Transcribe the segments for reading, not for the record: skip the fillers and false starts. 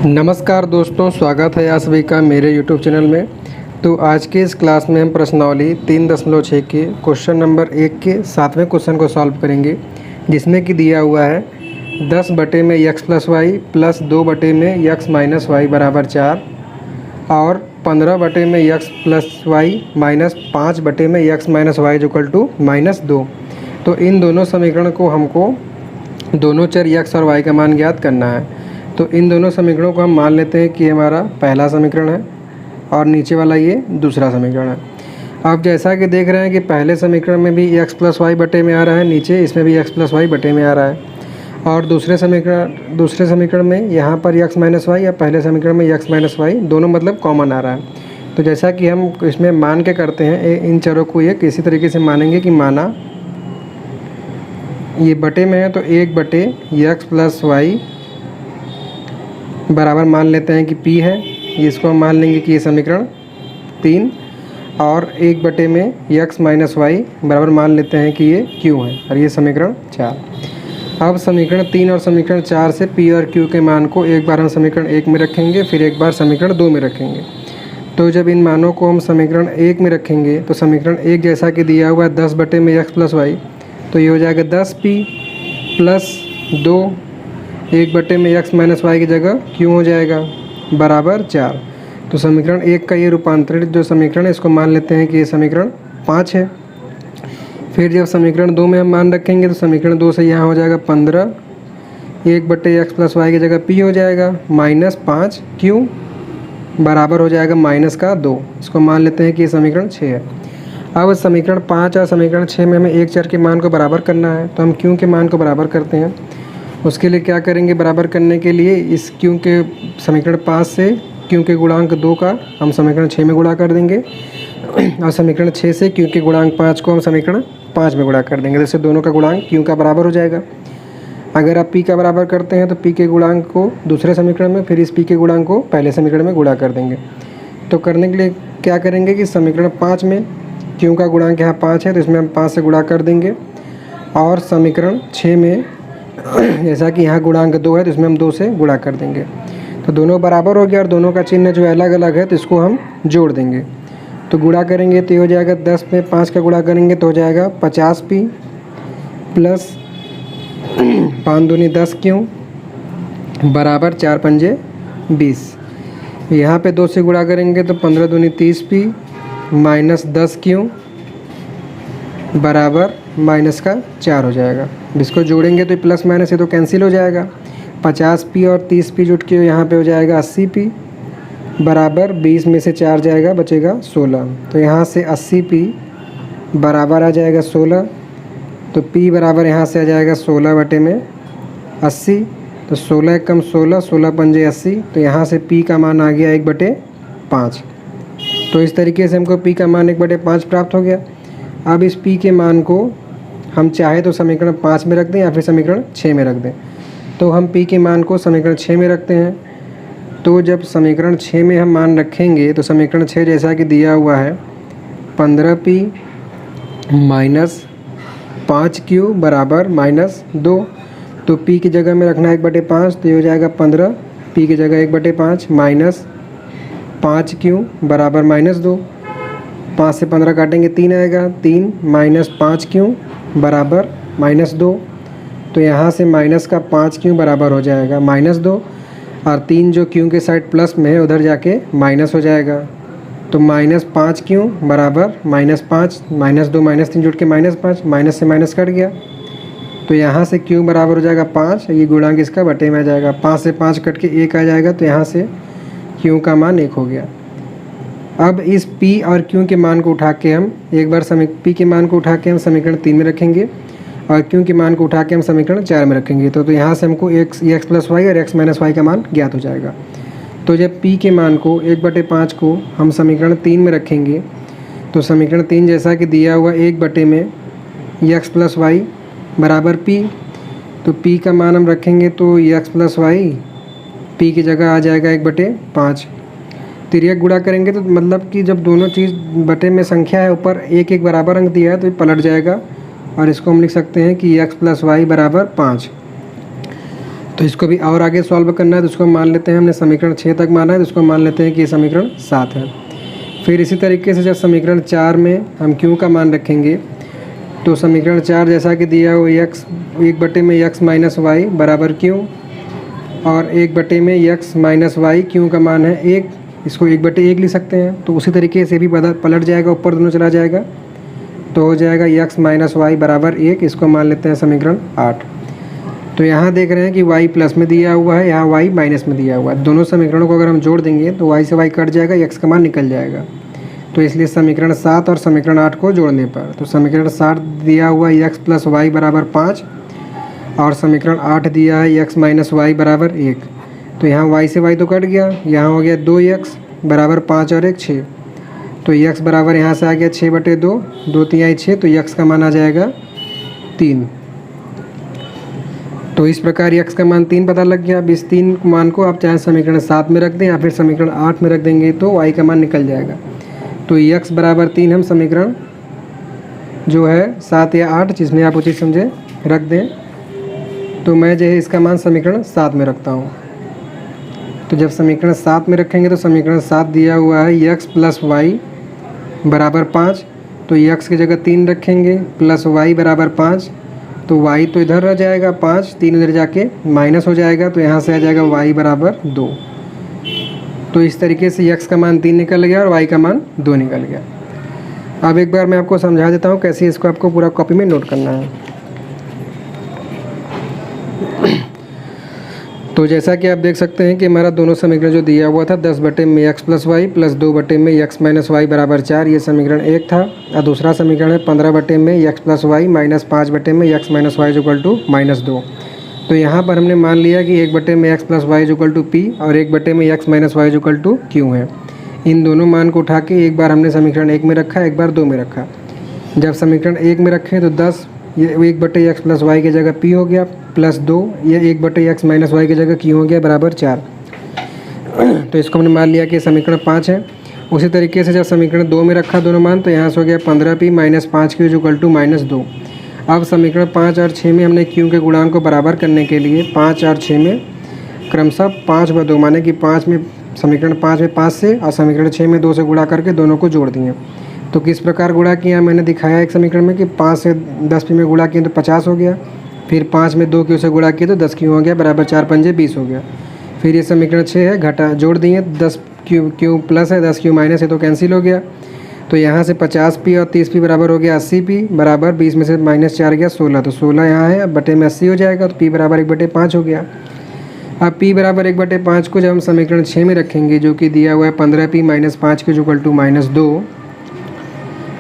नमस्कार दोस्तों, स्वागत है आप सभी का मेरे YouTube चैनल में। तो आज के इस क्लास में हम प्रश्नावली 3.6 के क्वेश्चन नंबर 1 के 7वें क्वेश्चन को सॉल्व करेंगे, जिसमें कि दिया हुआ है 10 बटे में x प्लस वाई प्लस 2 बटे में x माइनस वाई बराबर 4 और 15 बटे में x प्लस वाई माइनस 5 बटे में x minus Y equal to -2। तो इन दोनों समीकरण को हमको दोनों चर x और y का मान ज्ञात करना है। तो इन दोनों समीकरणों को हम मान लेते हैं कि हमारा पहला समीकरण है और नीचे वाला ये दूसरा समीकरण है। अब जैसा कि देख रहे हैं कि पहले समीकरण में भी x प्लस वाई बटे में आ रहा है, नीचे इसमें भी x प्लस वाई बटे में आ रहा है, और दूसरे समीकरण में यहाँ पर x माइनस वाई या पहले समीकरण में x माइनस वाई दोनों मतलब कॉमन आ रहा है। तो जैसा कि हम इसमें मान के करते हैं, इन चरों को ये किसी तरीके से मानेंगे कि माना ये बटे में है तो 1 बटे x प्लस वाई बराबर मान लेते हैं कि p है, इसको हम मान लेंगे कि ये समीकरण 3, और 1 बटे में x माइनस वाई बराबर मान लेते हैं कि ये q है, और ये समीकरण 4। अब समीकरण 3 और समीकरण 4 से p और q के मान को एक बार हम समीकरण 1 में रखेंगे, फिर एक बार समीकरण 2 में रखेंगे। तो जब इन मानों को हम समीकरण 1 में रखेंगे तो समीकरण 1 जैसा कि दिया हुआ है 10 बटे में x प्लस वाई, तो ये हो जाएगा 10p प्लस 2 1 बटे में x माइनस वाई की जगह q हो जाएगा बराबर 4। तो समीकरण 1 का ये रूपांतरित जो समीकरण है इसको मान लेते हैं कि ये समीकरण 5 है। फिर जब समीकरण 2 में हम मान रखेंगे तो समीकरण 2 से यहाँ हो जाएगा 15, 1 बटे x प्लस वाई की जगह p हो जाएगा -5q बराबर हो जाएगा -2। इसको मान लेते हैं कि ये समीकरण 6 है। अब समीकरण 5 और समीकरण 6 में हमें एक चर के मान को बराबर करना है, तो हम q के मान को बराबर करते हैं। उसके लिए क्या करेंगे, बराबर करने के लिए इस q के समीकरण 5 से q के गुणांक 2 का हम समीकरण 6 में गुणा कर देंगे, और समीकरण 6 से q के गुणांक 5 को हम समीकरण 5 में गुणा कर देंगे। जैसे दोनों का गुणांक q का बराबर हो जाएगा। अगर आप p का बराबर करते हैं तो p के गुणांक को दूसरे समीकरण में, फिर इस p के गुणांक को पहले समीकरण में गुणा कर देंगे। तो करने के लिए क्या करेंगे कि समीकरण 5 में q का गुणांक यहाँ 5 है, तो इसमें हम 5 से गुणा कर देंगे, और समीकरण 6 में जैसा कि यहाँ गुणांक 2 है तो इसमें हम 2 से गुणा कर देंगे। तो दोनों बराबर हो गया, और दोनों का चिन्ह जो अलग अलग है तो इसको हम जोड़ देंगे। तो गुणा करेंगे तो ये हो जाएगा 10 में 5 का गुणा करेंगे तो हो जाएगा 50p प्लस 5 दूनी 10q बराबर 4 पंजे 20। यहाँ पे 2 से गुणा करेंगे तो 15 दूनी 30p माइनस 10q बराबर -4 हो जाएगा। इसको जोड़ेंगे तो प्लस माइनस ये तो कैंसिल हो जाएगा। 50p और 30p जुट के यहाँ पे हो जाएगा 80p बराबर 20 में से 4 जाएगा, बचेगा 16। तो यहाँ से 80p बराबर आ जाएगा 16, तो p बराबर यहाँ से आ जाएगा 16 बटे में 80। तो 16 कम 16, 16 पंजे 80, तो यहाँ से p का मान आ गया 1/5। तो इस तरीके से हमको p का मान 1/5 प्राप्त हो गया। अब इस p के मान को हम चाहे तो समीकरण 5 में रख दें या फिर समीकरण 6 में रख दें। तो हम p के मान को समीकरण 6 में रखते हैं। तो जब समीकरण 6 में हम मान रखेंगे तो समीकरण 6 जैसा कि दिया हुआ है 15p माइनस 5q बराबर -2। तो p की जगह में रखना 1/5, तो ये हो जाएगा 15, p की जगह 1/5 माइनस 5q बराबर -2। 5 से 15 काटेंगे 3 आएगा, 3 माइनस 5q बराबर -2। तो यहाँ से माइनस का 5q बराबर हो जाएगा -2, और 3 जो q के साइड प्लस में है उधर जाके माइनस हो जाएगा। तो -5q बराबर -5, -2 -3 जुट के -5, माइनस से माइनस कट गया। तो यहाँ से q बराबर हो जाएगा 5, ये गुणांक इसका बटे में आ जाएगा। 5 से 5 कट के 1 आ जाएगा, तो यहाँ से q का मान 1 हो गया। अब इस p और q के मान को उठा के हम एक बार p के मान को उठा के हम समीकरण 3 में रखेंगे, और q के मान को उठा के हम समीकरण 4 में रखेंगे। तो यहाँ से हमको x प्लस वाई और x माइनस वाई का मान ज्ञात हो जाएगा। तो जब p के मान को 1/5 को हम समीकरण 3 में रखेंगे तो समीकरण 3 जैसा कि दिया हुआ 1 बटे में x प्लस वाई बराबर p, तो p का मान हम रखेंगे तो x प्लस वाई p की जगह आ जाएगा 1/5। तिर्यक गुणा करेंगे तो मतलब कि जब दोनों चीज़ बटे में संख्या है, ऊपर एक एक बराबर अंक दिया है तो ये पलट जाएगा, और इसको हम लिख सकते हैं कि x प्लस वाई बराबर 5। तो इसको भी और आगे सॉल्व करना है, तो इसको मान लेते हैं हमने समीकरण 6 तक माना है, तो इसको मान लेते हैं कि ये समीकरण 7 है। फिर इसी तरीके से जब समीकरण 4 में हम क्यू का मान रखेंगे, तो समीकरण 4 जैसा कि दिया हो x 1/x माइनस वाई बराबर क्यू, और 1/x माइनस वाई क्यू का मान है 1, इसको 1/1 लिख सकते हैं। तो उसी तरीके से भी पलट जाएगा, ऊपर दोनों चला जाएगा, तो हो जाएगा x माइनस वाई बराबर 1, इसको मान लेते हैं समीकरण 8। तो यहाँ देख रहे हैं कि y प्लस में दिया हुआ है, यहाँ y माइनस में दिया हुआ है। दोनों समीकरणों को अगर हम जोड़ देंगे तो y से y कट जाएगा, x का मान निकल जाएगा। तो इसलिए समीकरण 7 और समीकरण 8 को जोड़ने पर, तो समीकरण 7 दिया हुआ है x प्लस वाई बराबर 5, और समीकरण 8 दिया है x माइनस वाई बराबर 1। तो यहाँ y से y तो कट गया, यहाँ हो गया 2x बराबर 5 और 1 6। तो x बराबर यहाँ से आ गया 6/2, 2 3 6, तो x का मान आ जाएगा 3। तो इस प्रकार x का मान 3 पता लग गया। अब इस 3 मान को आप चाहे समीकरण 7 में रख दें या फिर समीकरण 8 में रख देंगे तो y का मान निकल जाएगा। तो x बराबर 3 हम समीकरण जो है 7 या 8 जिसमें आप उचित समझे रख दें। तो मैं जो है इसका मान समीकरण 7 में रखता हूँ। तो जब समीकरण 7 में रखेंगे तो समीकरण 7 दिया हुआ है x प्लस वाई बराबर 5, तो x की जगह 3 रखेंगे, प्लस y बराबर 5, तो y तो इधर रह जाएगा 5, 3 इधर जाके माइनस हो जाएगा, तो यहाँ से आ जाएगा y बराबर 2। तो इस तरीके से x का मान 3 निकल गया और y का मान 2 निकल गया। अब एक बार मैं आपको समझा देता हूँ कैसे इसको आपको पूरा कॉपी में नोट करना है। तो जैसा कि आप देख सकते हैं कि हमारा दोनों समीकरण जो दिया हुआ था 10/x plus Y plus 2/x minus Y बराबर 4, ये समीकरण 1 था। और दूसरा समीकरण है 15/x plus Y minus 5/x minus Y equal to -2। तो यहाँ पर हमने मान लिया कि 1/x plus Y equal to P और 1/x minus Y equal to Q है। इन दोनों मान को उठा के एक बार हमने समीकरण 1 में रखा, एक बार 2 में रखा। जब समीकरण 1 में रखें तो 10, ये 1/x प्लस वाई की जगह p हो गया, प्लस 2, ये 1/x माइनस वाई की जगह q हो गया बराबर 4। तो इसको हमने मान लिया कि समीकरण 5 है। उसी तरीके से जब समीकरण 2 में रखा दोनों मान, तो यहाँ से हो गया 15p minus 5q equal to -2। अब समीकरण 5 और 6 में हमने q के गुणांक को बराबर करने के लिए 5 और 6 में क्रमशः 5/2 माने कि 5 में समीकरण 5 में 5 से और समीकरण 6 में 2 से गुणा करके दोनों को जोड़ दिए। तो किस प्रकार गुणा किया मैंने दिखाया एक समीकरण में कि 5 से 10 p में गुणा किए तो 50 हो गया, फिर 5 में 2 q से गुणा किए तो 10 q हो गया बराबर 4 पंजे 20 हो गया। फिर ये समीकरण 6 है, घटा जोड़ दिए, 10 q प्लस है 10 q माइनस है तो कैंसिल हो गया। तो यहाँ से 50p और 30p बराबर हो गया 80p बराबर 20 में से -4 गया 16, तो 16 यहाँ है, अब बटे में 80 हो जाएगा, तो p बराबर 1/5 हो गया। अब p बराबर 1/5 को जब हम समीकरण 6 में रखेंगे जो कि दिया हुआ है 15p minus 5q equal to -2,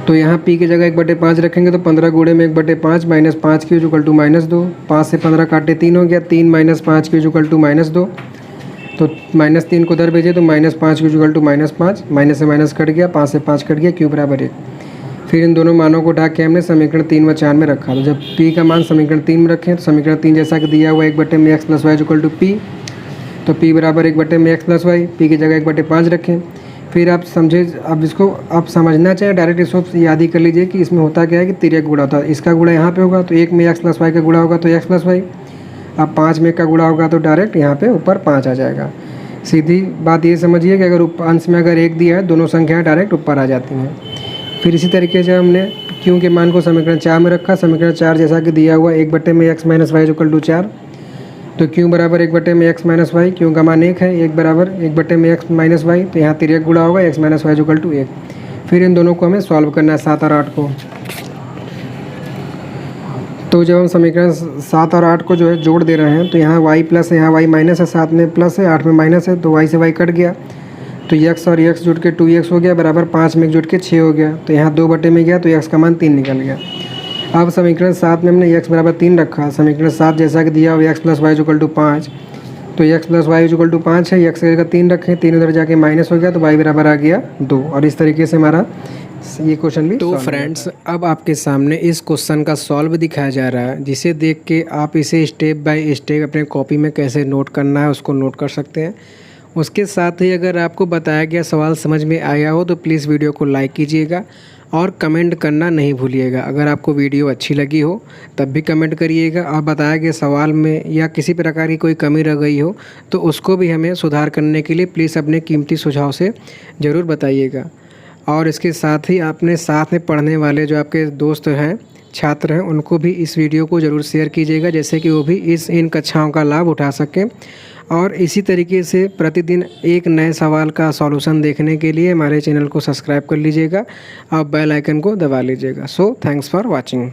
तो यहाँ p की जगह 1/5 रखेंगे तो 15 गुणे में 1/5 माइनस 5q इक्वल टू -2, 5 से 15 काटे 3 हो गया, 3 माइनस 5q इक्वल टू -2, तो -3 को उधर भेजे तो -5q इक्वल टू -5, माइनस से माइनस कट गया, 5 से 5 कट गया, q बराबर 1। फिर इन दोनों मानों को उठा के हमने समीकरण 3 व 4 में रखा। तो जब p का मान समीकरण 3 में रखें तो समीकरण 3 जैसा कि दिया हुआ 1/x plus Y equal to p, तो p बराबर 1/x प्लस वाई, p की जगह 1/5 रखें। फिर आप समझे, अब इसको आप समझना चाहिए, डायरेक्ट इसको याद ही कर लीजिए कि इसमें होता क्या है कि तिर्यक गुणा होता है। इसका गुणा यहाँ पे होगा तो 1 में x प्लस वाई का गुणा होगा तो x प्लस वाई, अब 5 में का गुणा होगा तो डायरेक्ट यहाँ पे ऊपर 5 आ जाएगा। सीधी बात ये समझिए कि अगर अंश में अगर 1 दिया है, दोनों संख्याएँ डायरेक्ट ऊपर आ जाती हैं। फिर इसी तरीके से हमने q के मान को समीकरण 4 में रखा। समीकरण 4 जैसा कि दिया हुआ 1/x minus Y equal to 4, तो q बराबर 1/x माइनस वाई, q का मान 1 है, 1 बराबर 1/x माइनस वाई, तो यहाँ तिर्यक गुणा होगा x minus Y equal to 1। फिर इन दोनों को हमें सॉल्व करना है 7 और 8 को। तो जब हम समीकरण 7 और 8 को जो है जोड़ दे रहे हैं तो यहाँ y प्लस है, यहाँ y माइनस है, 7 में प्लस है, 8 में माइनस है, तो y से y कट गया, तो x और x जुट के 2x हो गया बराबर 5 में जुट के 6 हो गया, तो यहाँ 2 बटे में गया तो x का मान 3 निकल गया। अब समीकरण 7 में हमने x बराबर 3 रखा। समीकरण 7 जैसा कि दिया हुआ x plus Y equal to 5, तो x plus Y equal to 5 है, x की जगह 3 रखें, 3 उधर जाके माइनस हो गया तो y बराबर आ गया 2। और इस तरीके से हमारा ये क्वेश्चन भी। तो फ्रेंड्स, अब आपके सामने इस क्वेश्चन का सॉल्व दिखाया जा रहा है, जिसे देख के आप इसे स्टेप बाय स्टेप अपने कॉपी में कैसे नोट करना है उसको नोट कर सकते हैं। उसके साथ ही अगर आपको बताया गया सवाल समझ में आया हो तो प्लीज़ वीडियो को लाइक कीजिएगा और कमेंट करना नहीं भूलिएगा। अगर आपको वीडियो अच्छी लगी हो तब भी कमेंट करिएगा और बताया गया सवाल में या किसी प्रकार की कोई कमी रह गई हो तो उसको भी हमें सुधार करने के लिए प्लीज़ अपने कीमती सुझाव से ज़रूर बताइएगा। और इसके साथ ही अपने साथ में पढ़ने वाले जो आपके दोस्त हैं, छात्र हैं, उनको भी इस वीडियो को ज़रूर शेयर कीजिएगा, जैसे कि वो भी इन कक्षाओं का लाभ उठा सकें। और इसी तरीके से प्रतिदिन एक नए सवाल का सॉल्यूशन देखने के लिए हमारे चैनल को सब्सक्राइब कर लीजिएगा और बेल आइकन को दबा लीजिएगा। So thanks for watching.